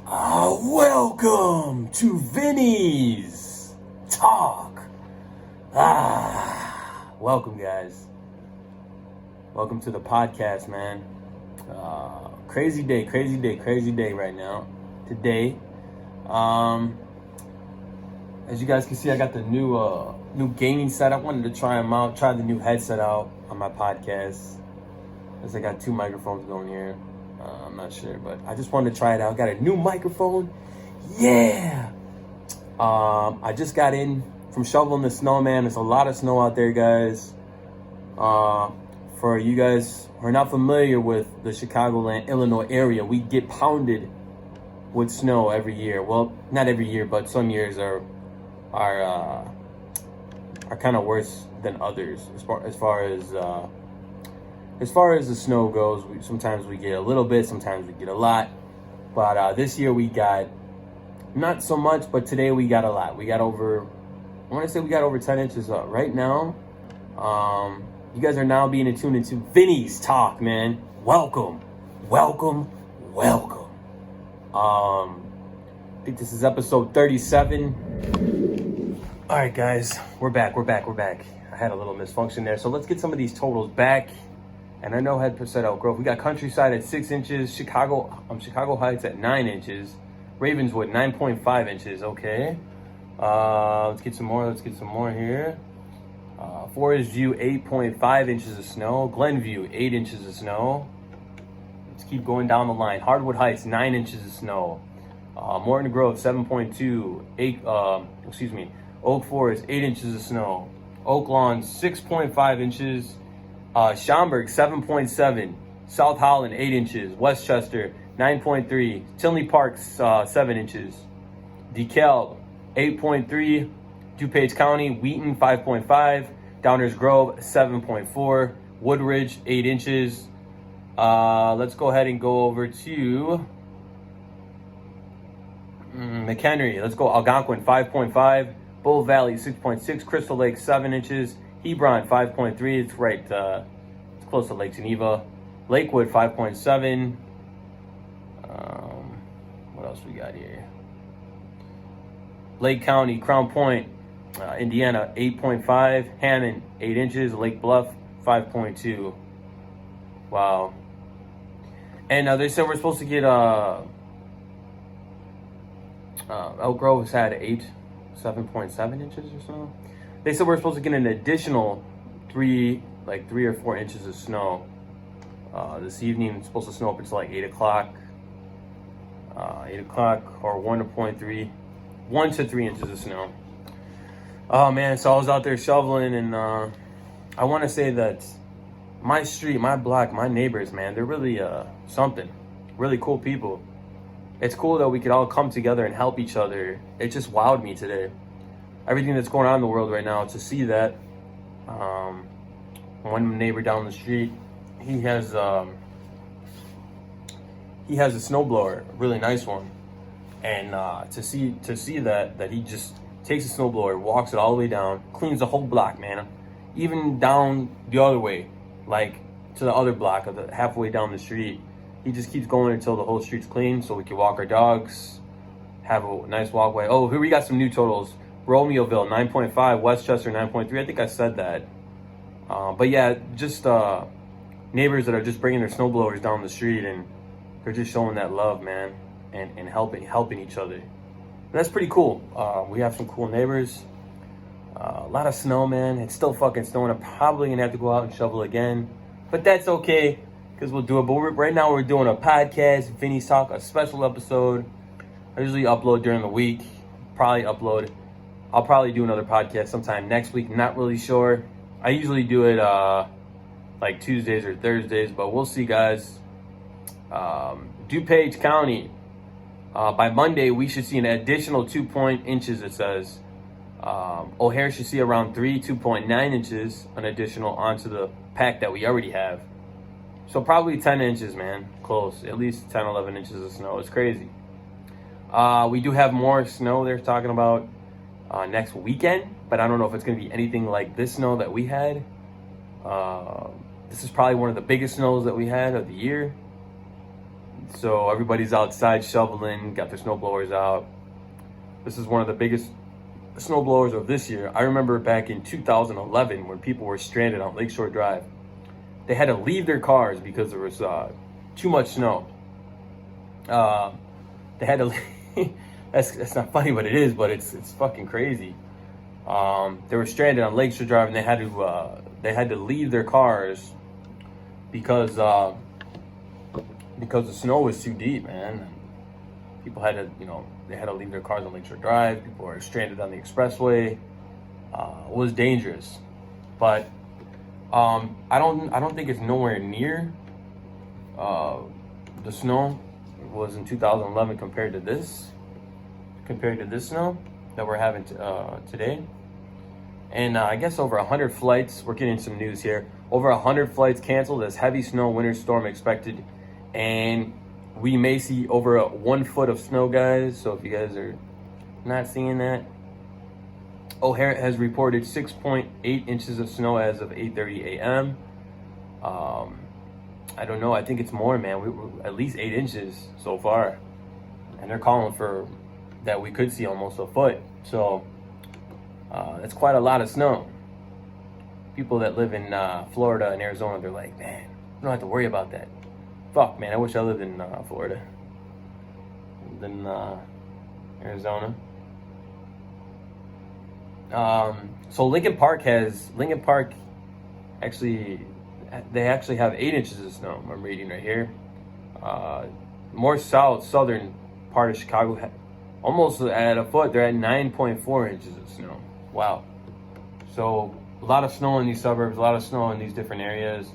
Welcome to Vinnie's Talk. Welcome, guys. Welcome to the podcast, man. Crazy day right now. Today, as you guys can see, I got the new gaming set. I wanted to try them out. Try the new headset out on my podcast. As I got two microphones going here. I'm not sure, but I just wanted to try it out. Got a new microphone. Yeah. I just got in from shoveling the snow, man. There's a lot of snow out there, guys. For you guys who are not familiar with the Chicagoland, Illinois area, we get pounded with snow every year. Well, not every year, but some years are kind of worse than others as far as the snow goes. Sometimes we get a little bit, sometimes we get a lot. But this year we got not so much, but today we got a lot. We got over 10 inches up. Right now, you guys are now being attuned into Vinnie's Talk, man. Welcome. I think this is episode 37. All right, guys, we're back. I had a little misfunction there. So let's get some of these totals back. And I know head percent outgrowth. We got Countryside at 6 inches, Chicago Heights at 9 inches, Ravenswood 9.5 inches. Okay, let's get some more here. Forest View 8.5 inches of snow, Glenview 8 inches of snow. Let's keep going down the line. Hardwood Heights 9 inches of snow, Morton Grove 7.2. Oak Forest 8 inches of snow, Oak Lawn 6.5 inches. Schaumburg 7.7, South Holland 8 inches, Westchester 9.3, Tinley Park 7 inches, DeKalb 8.3, DuPage County, Wheaton 5.5, Downers Grove 7.4, Woodridge 8 inches. Let's go ahead and go over to McHenry. Let's go Algonquin 5.5, Bull Valley 6.6, Crystal Lake 7 inches. Hebron 5.3, it's right, it's close to Lake Geneva. Lakewood 5.7. What else we got here? Lake County, Crown Point, Indiana 8.5. Hammond 8 inches. Lake Bluff 5.2. Wow. And they said we're supposed to get Elk Grove has had 7.7 inches or so. They said we're supposed to get an additional 3 or 4 inches of snow this evening. It's supposed to snow up until like 8 o'clock. 8 o'clock or 1 to 3 inches of snow. Oh man, so I was out there shoveling, and I want to say that my street, my block, my neighbors, man, they're really something. Really cool people. It's cool that we could all come together and help each other. It just wowed me today. Everything that's going on in the world right now, to see that. One neighbor down the street, he has a snowblower, a really nice one, and to see that he just takes a snowblower, walks it all the way down, cleans the whole block, man, even down the other way, like to the other block of the halfway down the street. He just keeps going until the whole street's clean, so we can walk our dogs, have a nice walkway. Oh, here we got some new totals. Romeoville 9.5, Westchester 9.3. I think I said that. But yeah, just neighbors that are just bringing their snowblowers down the street, and they're just showing that love, man, and helping each other. And that's pretty cool. We have some cool neighbors. A lot of snow, man. It's still fucking snowing. I'm probably gonna have to go out and shovel again, but that's okay, because we'll do it. But right now we're doing a podcast, Vinnie's Talk, a special episode. I usually upload during the week. I'll probably do another podcast sometime next week. Not really sure. I usually do it like Tuesdays or Thursdays, but we'll see, guys. DuPage County, by Monday, we should see an additional 2 inches, it says. O'Hare should see around 2.9 inches, an additional onto the pack that we already have. So probably 10 inches, man. Close. At least 10, 11 inches of snow. It's crazy. We do have more snow they're talking about next weekend, but I don't know if it's going to be anything like this snow that we had. This is probably one of the biggest snows that we had of the year. So everybody's outside shoveling, got their snow blowers out. This is one of the biggest snow blowers of this year. I remember back in 2011 when people were stranded on Lakeshore Drive. They had to leave their cars because there was too much snow. They had to. That's not funny, but it is. But it's fucking crazy. They were stranded on Lakeshore Drive, and they had to leave their cars because the snow was too deep, man. People had to, they had to leave their cars on Lakeshore Drive. People were stranded on the expressway. It was dangerous, but I don't think it's nowhere near the snow it was in 2011 compared to this snow that we're having today. And I guess over 100 flights, we're getting some news here, over 100 flights canceled as heavy snow winter storm expected, and we may see over 1 foot of snow, guys. So if you guys are not seeing that, O'Hare has reported 6.8 inches of snow as of 8:30 a.m. I don't know. I think it's more, man. We're at least 8 inches so far, and they're calling for that we could see almost a foot. So that's quite a lot of snow. People that live in Florida and Arizona, they're like, man, we don't have to worry about that. Fuck, man, I wish I lived in Florida. Lived in Arizona. So Lincoln Park actually, they actually have 8 inches of snow. I'm reading right here. More southern part of Chicago, almost at a foot. They're at 9.4 inches of snow. Wow. So a lot of snow in these suburbs, a lot of snow in these different areas.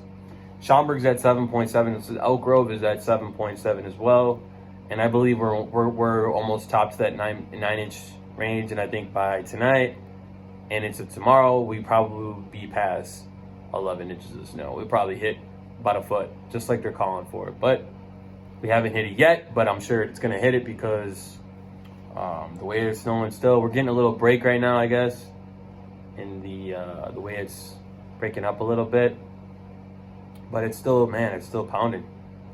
Schaumburg's at 7.7. Elk Grove is at 7.7 as well. And I believe we're almost topped that 9-inch range. And I think by tonight and into tomorrow, we probably will be past 11 inches of snow. We'll probably hit about a foot, just like they're calling for it. But we haven't hit it yet, but I'm sure it's going to hit it because the way it's snowing still. We're getting a little break right now, I guess, in the way it's breaking up a little bit. But it's still, man, it's still pounding.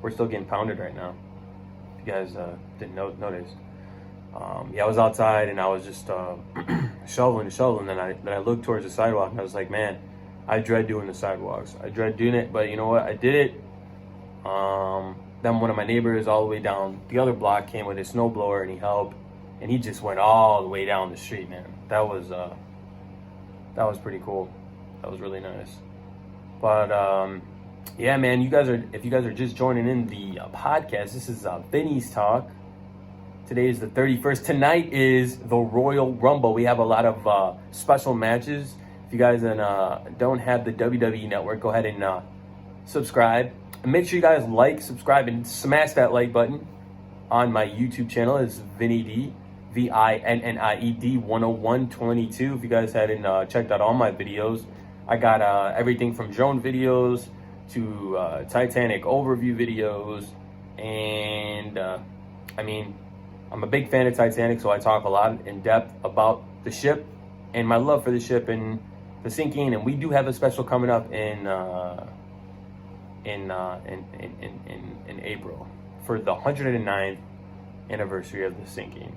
We're still getting pounded right now. If you guys didn't notice. Yeah, I was outside and I was just shoveling. Then I looked towards the sidewalk and I was like, man, I dread doing the sidewalks. I dread doing it, but you know what? I did it. Then one of my neighbors all the way down the other block came with his snowblower and he helped. And he just went all the way down the street, man. That was pretty cool. That was really nice. But yeah, man, if you guys are just joining in the podcast, this is Vinnie's Talk. Today is the 31st. Tonight is the Royal Rumble. We have a lot of special matches. If you guys don't have the WWE Network, go ahead and subscribe. And make sure you guys like, subscribe, and smash that like button on my YouTube channel. It's Vinnie D, VINNIED 10122. If you guys hadn't checked out all my videos, I got everything from drone videos to Titanic overview videos. And I mean, I'm a big fan of Titanic, so I talk a lot in depth about the ship and my love for the ship and the sinking. And we do have a special coming up in April for the 109th anniversary of the sinking.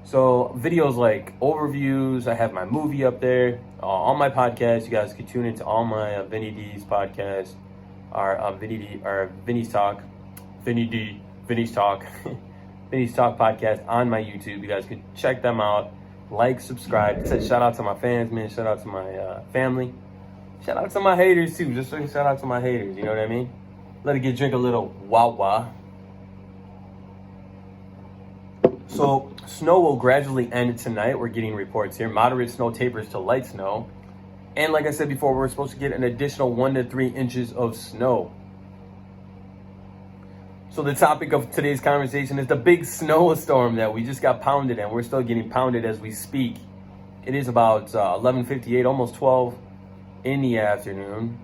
So videos like overviews, I have my movie up there, all my podcasts. You guys can tune into all my Vinnie D's podcasts, Vinnie's Talk, Vinnie's Talk, Vinnie's Talk podcast on my YouTube. You guys can check them out, like, subscribe. Shout out to my fans, man. Shout out to my family. Shout out to my haters too. Just shout out to my haters. You know what I mean? Let it drink a little wah. So snow will gradually end tonight. We're getting reports here. Moderate snow tapers to light snow. And like I said before, we're supposed to get an additional 1 to 3 inches of snow. So the topic of today's conversation is the big snowstorm that we just got pounded, and we're still getting pounded as we speak. It is about 11:58, almost 12 in the afternoon.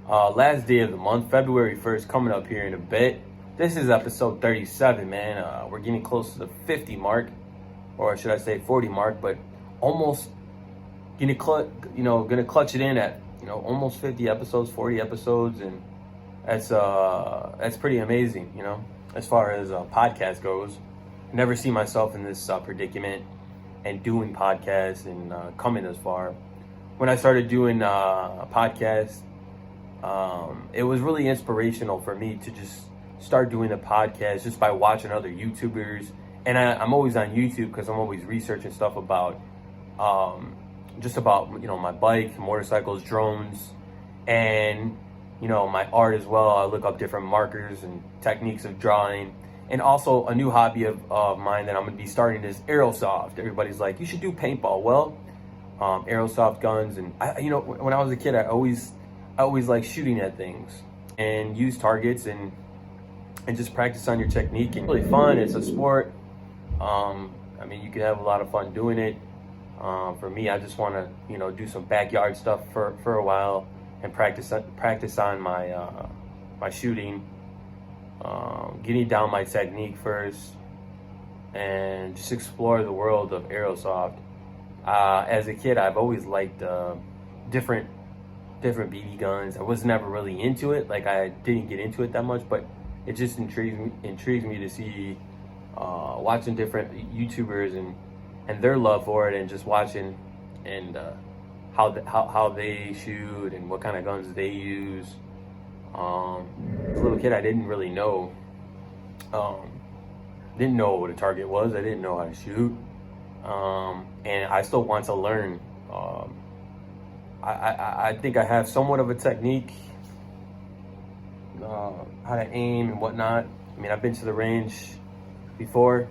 Last day of the month, February 1st, coming up here in a bit. This is episode 37, man. We're getting close to the 50 mark, or should I say 40 mark, but almost gonna clutch it in at almost 50 episodes, 40 episodes, and that's pretty amazing, as far as a podcast goes. Never see myself in this predicament and doing podcasts and coming this far. When I started doing a podcast, it was really inspirational for me to just start doing the podcast just by watching other YouTubers. And I'm always on YouTube because I'm always researching stuff about just about, my bike, motorcycles, drones, and, my art as well. I look up different markers and techniques of drawing. And also a new hobby of mine that I'm going to be starting is aerosoft. Everybody's like, you should do paintball. Well, aerosoft guns. And, when I was a kid, I always like shooting at things and use targets and just practice on your technique. And really fun. It's a sport. You can have a lot of fun doing it. For me, I just want to, do some backyard stuff for a while and practice on my shooting, getting down my technique first, and just explore the world of aerosoft. As a kid, I've always liked different BB guns. I was never really into it. Like, I didn't get into it that much, but it just intrigues me to see watching different YouTubers and their love for it, and just watching and how they shoot and what kind of guns they use. As a little kid, I didn't really know. Didn't know what a target was. I didn't know how to shoot, and I still want to learn. I think I have somewhat of a technique, how to aim and whatnot. I've been to the range before,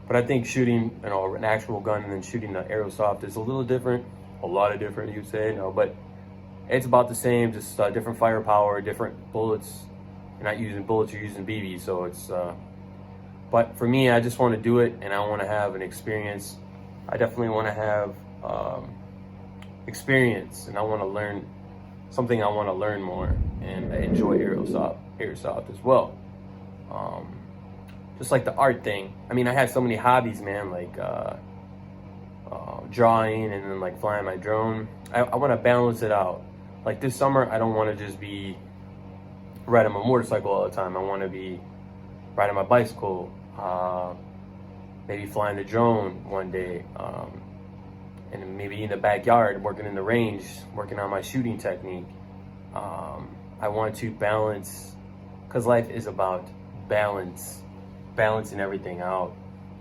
but I think shooting, an actual gun and then shooting the aerosoft is a little different, a lot of different, you'd say, but it's about the same, just different firepower, different bullets. You're not using bullets, you're using BBs, so it's, but for me, I just want to do it, and I want to have an experience. I definitely want to have experience, and I want to learn something. I want to learn more and enjoy airsoft as well. Just like the art thing. I had so many hobbies, man, like drawing and then like flying my drone. I want to balance it out. Like this summer, I don't want to just be riding my motorcycle all the time. I want to be riding my bicycle, maybe flying the drone one day, and maybe in the backyard, working in the range, working on my shooting technique. I want to balance, because life is about balancing everything out.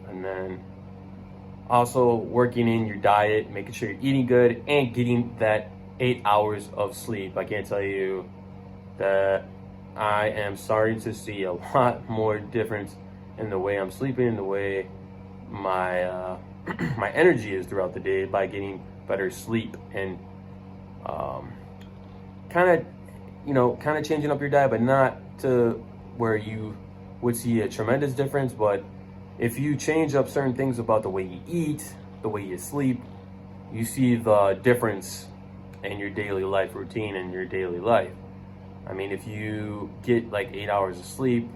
And then also working in your diet, making sure you're eating good and getting that 8 hours of sleep. I can't tell you that I am starting to see a lot more difference in the way I'm sleeping, in the way my my energy is throughout the day by getting better sleep, and kind of changing up your diet, but not to where you would see a tremendous difference. But if you change up certain things about the way you eat, the way you sleep, you see the difference in your daily life routine and your daily life. If you get like 8 hours of sleep,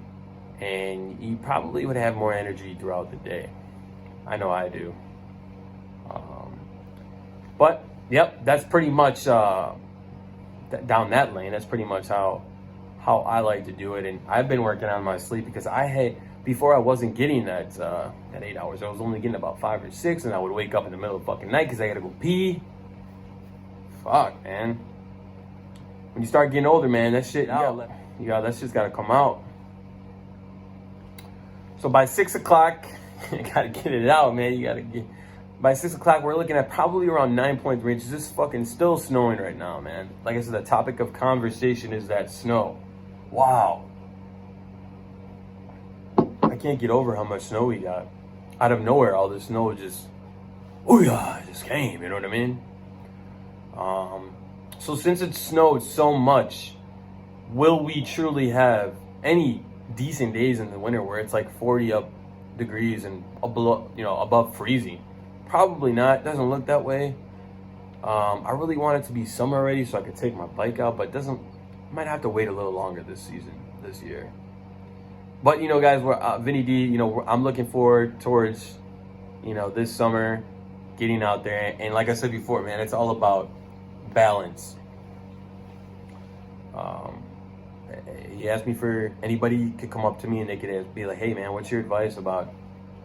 and you probably would have more energy throughout the day. I know I do. But yep, that's pretty much down that lane. That's pretty much how I like to do it. And I've been working on my sleep because before I wasn't getting that 8 hours. I was only getting about 5 or 6, and I would wake up in the middle of the fucking night because I gotta go pee. Fuck, man. When you start getting older, man, that shit out. That shit's gotta come out. So by 6 o'clock, you gotta get it out, man. By 6 o'clock, we're looking at probably around 9.3 inches. It's fucking still snowing right now, man. Like I said, the topic of conversation is that snow. Wow. I can't get over how much snow we got. Out of nowhere, all this snow just came, you know what I mean? So since it snowed so much, will we truly have any decent days in the winter where it's like 40 up degrees and above freezing? Probably not. Doesn't look that way. I really want it to be summer already so I could take my bike out, but might have to wait a little longer this year. But guys, we're Vinnie D. I'm looking forward towards this summer, getting out there, and like I said before, man, it's all about balance. he asked me for, anybody could come up to me and they could be like, hey man, what's your advice about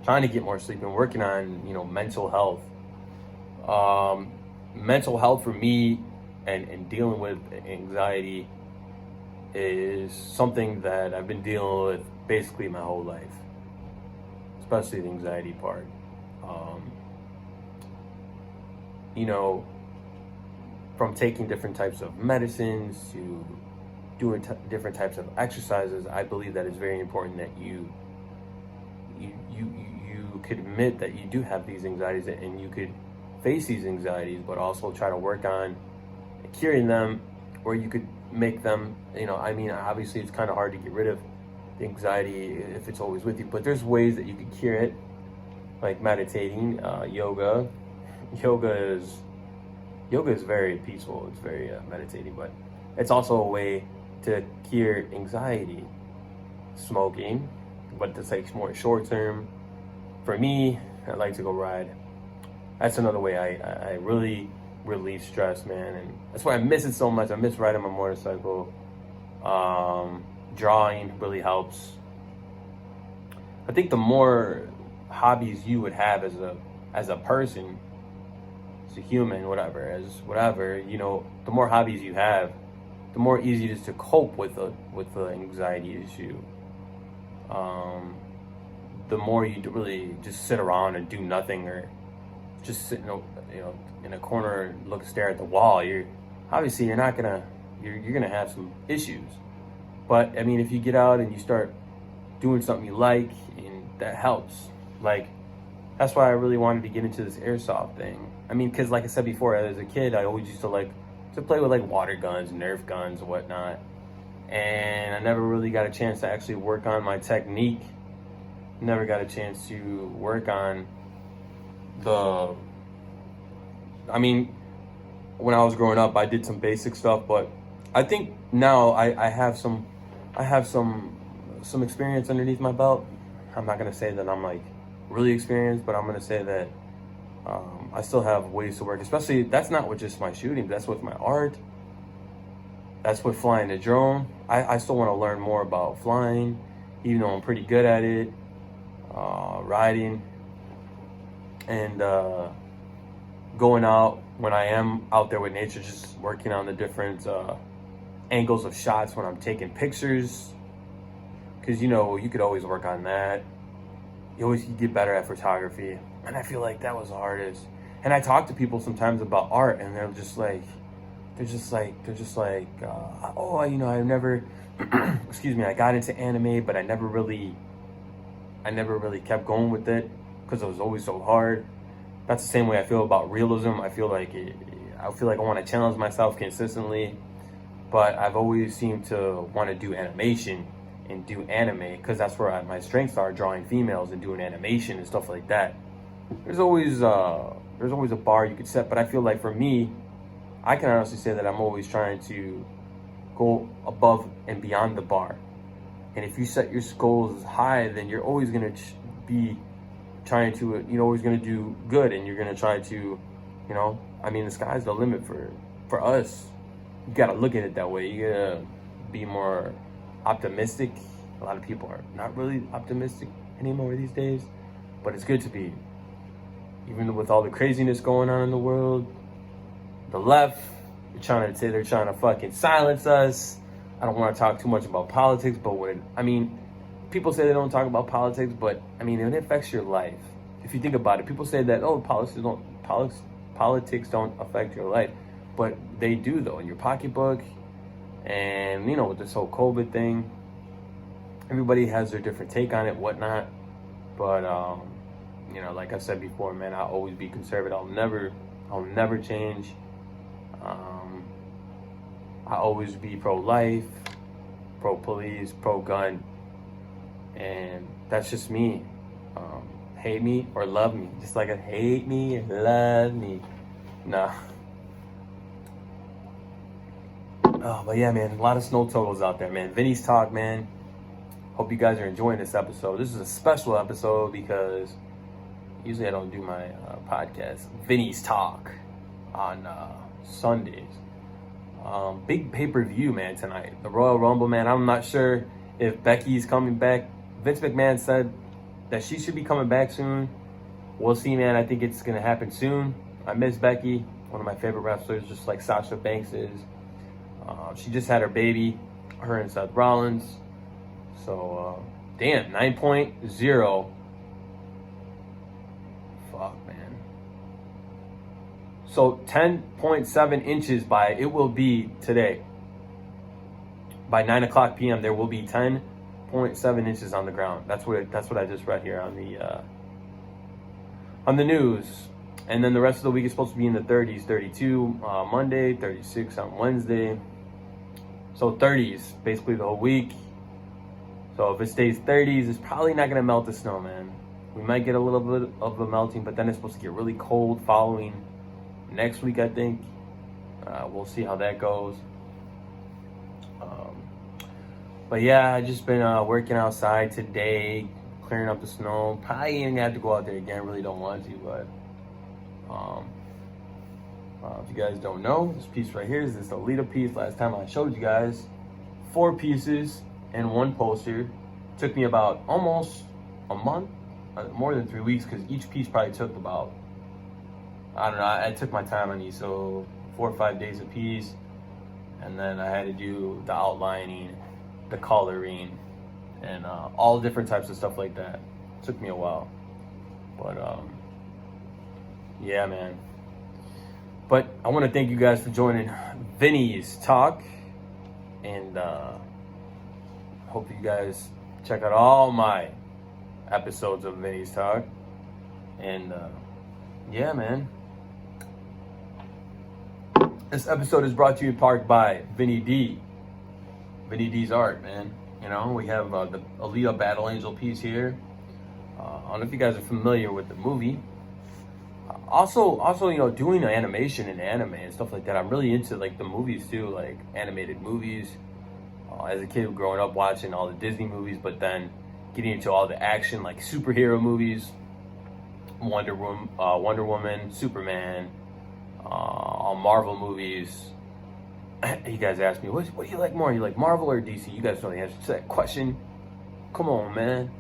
trying to get more sleep and working on, mental health? Mental health for me and dealing with anxiety is something that I've been dealing with basically my whole life, especially the anxiety part. From taking different types of medicines to doing different types of exercises, I believe that it's very important that you could admit that you do have these anxieties and you could face these anxieties, but also try to work on curing them, or you could make them, obviously it's kind of hard to get rid of the anxiety if it's always with you, but there's ways that you could cure it, like meditating, yoga. Yoga is very peaceful, it's very meditating, but it's also a way to cure anxiety. Smoking, but it's like more short term. For me, I like to go ride. That's another way I really relieve stress, man, and that's why I miss it so much. I miss riding my motorcycle. Drawing really helps. I think the more hobbies you would have as a person, as a human, whatever, the more hobbies you have, the more easy it is to cope with the anxiety issue. The more you really just sit around and do nothing, or just sit in a corner and stare at the wall, you're not gonna have some issues. But I mean, if you get out and you start doing something you like, and that helps. Like, that's why I really wanted to get into this airsoft thing. I mean, because like I said before, as a kid, I always used to play with like water guns, Nerf guns, and whatnot. And I never really got a chance to actually work on my technique. Never got a chance to work on when I was growing up, I did some basic stuff, but I think now I have some experience underneath my belt. I'm not gonna say that I'm like really experienced, but I'm gonna say that I still have ways to work. Especially, that's not with just my shooting, that's with my art. That's with flying the drone. I still want to learn more about flying, even though I'm pretty good at it. Riding, and going out when I am out there with nature, just working on the different angles of shots when I'm taking pictures, because you could always work on that. You always get better at photography, and I feel like that was the hardest. And I talk to people sometimes about art, and they're just like oh, I never excuse me, I got into anime, but I never really kept going with it because it was always so hard. That's the same way I feel about realism. I feel like I want to challenge myself consistently, but I've always seemed to want to do animation and do anime because that's where my strengths are, drawing females and doing animation and stuff like that. There's always a bar you could set, but I feel like for me, I can honestly say that I'm always trying to go above and beyond the bar. And if you set your goals high, then you're always going to be trying to, you're always going to do good, and you're going to try to, the sky's the limit for us. You got to look at it that way. You got to be more optimistic. A lot of people are not really optimistic anymore these days, but it's good to be. Even with all the craziness going on in the world, the left, they're trying to fucking silence us. I don't want to talk too much about politics, but people say they don't talk about politics, but it affects your life. If you think about it, people say that, politics don't affect your life, but they do though, in your pocketbook. And with this whole COVID thing, everybody has their different take on it, whatnot. But like I said before, man, I'll always be conservative. I'll never change. I always be pro-life, pro-police, pro-gun, and that's just me. Hate me or love me, just like a hate me and love me. Nah. Oh, but yeah, man, a lot of snow totals out there, man. Vinnie's Talk, man. Hope you guys are enjoying this episode. This is a special episode because usually I don't do my podcast, Vinnie's Talk, on Sundays. Big pay-per-view, man, tonight. The Royal Rumble, man. I'm not sure if Becky's coming back. Vince McMahon said that she should be coming back soon. We'll see, man. I think it's going to happen soon. I miss Becky, one of my favorite wrestlers, just like Sasha Banks is. She just had her baby, her and Seth Rollins. So, damn, 9.0. Fuck, man. So 10.7 inches it will be today. By 9 o'clock p.m. there will be 10.7 inches on the ground. That's what I just read here on the news. And then the rest of the week is supposed to be in the 30s. 32 Monday, 36 on Wednesday. So 30s basically the whole week. So if it stays 30s, it's probably not gonna melt the snow, man. We might get a little bit of a melting, but then it's supposed to get really cold following next week, I think. We'll see how that goes. But yeah, I just been working outside today, clearing up the snow. Probably ain't have to go out there again. Really don't want to, but if you guys don't know, this piece right here is this Alita piece. Last time I showed you guys 4 pieces and 1 poster. Took me about almost a month, more than 3 weeks, because each piece probably took about, I don't know, I took my time on these, so 4 or 5 days a piece. And then I had to do the outlining, the coloring, and all different types of stuff like that. It took me a while. But yeah, man. But I want to thank you guys for joining Vinnie's Talk. And hope you guys check out all my episodes of Vinnie's Talk. And yeah, man. This episode is brought to you in part by Vinnie D. Vinnie D's art, man. You know, we have the Alita Battle Angel piece here. I don't know if you guys are familiar with the movie. Also, you know, doing animation and anime and stuff like that. I'm really into like the movies too, like animated movies. As a kid growing up watching all the Disney movies, but then getting into all the action, like superhero movies, Wonder Woman, Superman, all Marvel movies. You guys ask me, what do you like more? You like Marvel or DC? You guys know the answer to that question. Come on, man.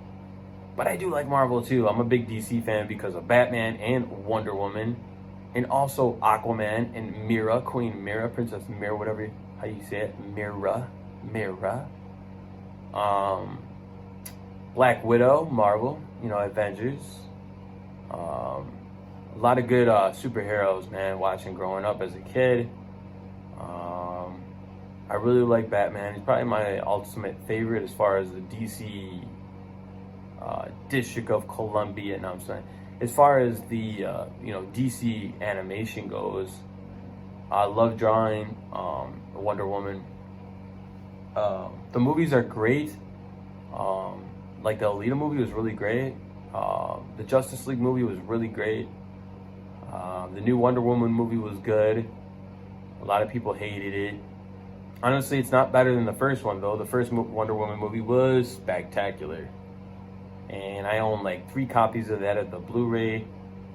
But I do like Marvel too. I'm a big DC fan because of Batman and Wonder Woman, and also Aquaman and Mira, Queen Mira, Princess Mira, whatever how you say it, Mira. Black Widow, Marvel, you know, Avengers. A lot of good superheroes, man, watching growing up as a kid. I really like Batman. He's probably my ultimate favorite as far as the DC District of Columbia. No, I'm sorry. As far as the you know, DC animation goes, I love drawing Wonder Woman. The movies are great. Like the Alita movie was really great. The Justice League movie was really great. The new Wonder Woman movie was good. A lot of people hated it. Honestly, it's not better than the first one though. The first Wonder Woman movie was spectacular. And I own like 3 copies of that at the Blu-ray,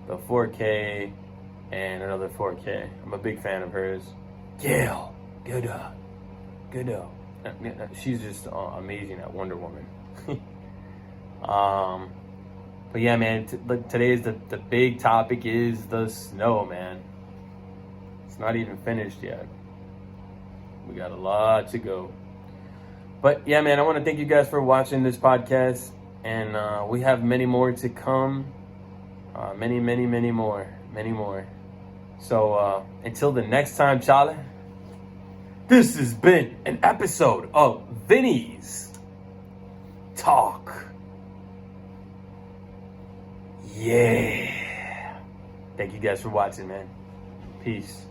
the 4K, and another 4K. I'm a big fan of hers. Gail, good. She's just amazing at Wonder Woman. But yeah, man, today is the big topic is the snow, man. It's not even finished yet. We got a lot to go. But yeah, man, I want to thank you guys for watching this podcast. And we have many more to come. Many more. So until the next time, Charlie, this has been an episode of Vinnie's Talk. Yeah. Thank you guys for watching, man. Peace.